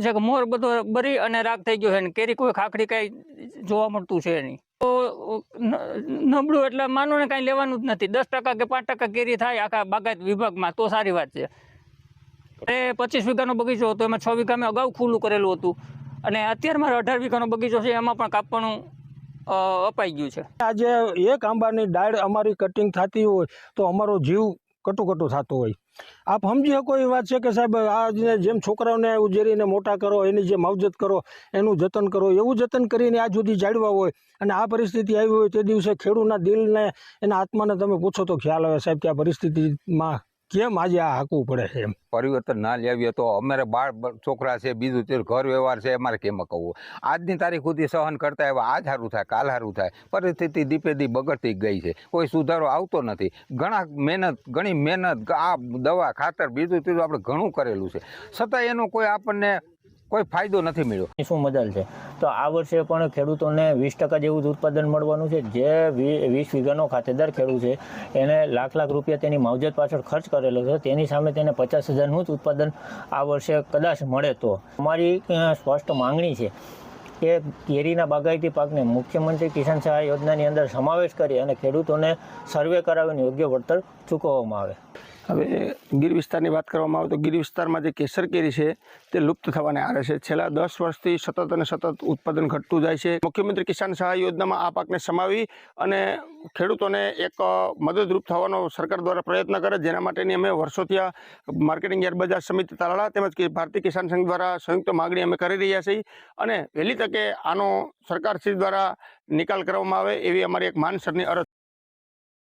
એવું છે કે મોર બધો બરી અને રાગ થઈ ગયો છે ને કેરી કોઈ ખાખડી કાંઈ જોવા મળતું છે નહીં. તો નબળું એટલે માનો ને કાંઈ લેવાનું જ નથી. 10% કે 5% કેરી થાય આખા બાગાયત વિભાગમાં તો સારી વાત છે. એ 25 વીઘાનો બગીચો હતો, એમાં 6 વીઘા મેં અગાઉ ખુલ્લું કરેલું હતું અને અત્યારે મારે 18 વીઘાનો બગીચો છે, એમાં પણ કાપવાનું અપાઈ ગયું છે. આજે એક આંબાની ડાળ અમારી કટિંગ થતી હોય તો અમારો જીવ કટુકટુ થતો હોય. આપ સમજી શકો એ વાત છે કે સાહેબ આ જેમ છોકરાઓને ઉજેરીને મોટા કરો, એની જે માવજત કરો, એનું જતન કરો, એવું જતન કરીને આજ સુધી જાળવા હોય અને આ પરિસ્થિતિ આવી હોય તે દિવસે ખેડૂતના દિલને એના આત્માને તમે પૂછો તો ખ્યાલ આવે સાહેબ કે આ પરિસ્થિતિમાં કેમ આજે આ હાંકવું પડે છે. એમ પરિવર્તન ના લાવીએ તો અમારે બાળ છોકરા છે, બીજું તે ઘર વ્યવહાર છે, અમારે કેમ કહવું. આજની તારીખ સુધી સહન કરતા આવ્યા, આજ સારું થાય કાલ સારું થાય, પરિસ્થિતિ દીપે દી બગડતી ગઈ છે, કોઈ સુધારો આવતો નથી. ઘણી મહેનત આ દવા ખાતર બીજું ત્રીજું આપણે ઘણું કરેલું છે, છતાં એનો કોઈ આપણને કોઈ ફાયદો નથી મળ્યો. શું મજાલ છે તો આ વર્ષે પણ ખેડૂતોને 20% જેવું જ ઉત્પાદન મળવાનું છે. જે 20 વીઘાનો ખાતેદાર ખેડૂત છે એને લાખ રૂપિયા તેની માવજત પાછળ ખર્ચ કરેલો છે, તેની સામે તેને 50,000નું જ ઉત્પાદન આ વર્ષે કદાચ મળે તો અમારી સ્પષ્ટ માંગણી છે કે કેરીના બાગાયતી પાકને મુખ્યમંત્રી કિસાન સહાય યોજનાની અંદર સમાવેશ કરી અને ખેડૂતોને સર્વે કરાવીને યોગ્ય વળતર ચૂકવવામાં આવે. હવે ગીર વિસ્તારની વાત કરવામાં આવે તો ગીર વિસ્તારમાં જે કેસર કેરી છે તે લુપ્ત થવાને આરે છે. છેલ્લા 10 વર્ષથી સતત અને સતત ઉત્પાદન ઘટતું જાય છે. મુખ્યમંત્રી કિસાન સહાય યોજનામાં આ પાકને સમાવી અને ખેડૂતોને એક મદદરૂપ થવાનો સરકાર દ્વારા પ્રયત્ન કરે, જેના માટેની અમે વર્ષોથી આ માર્કેટિંગ યાર્ડ બજાર સમિતિ તાલાળા તેમજ ભારતીય કિસાન સંઘ દ્વારા સંયુક્ત માગણી અમે કરી રહ્યા છીએ અને વહેલી તકે આનો સરકારશ્રી દ્વારા નિકાલ કરવામાં આવે એવી અમારી એક માનસરની અરજ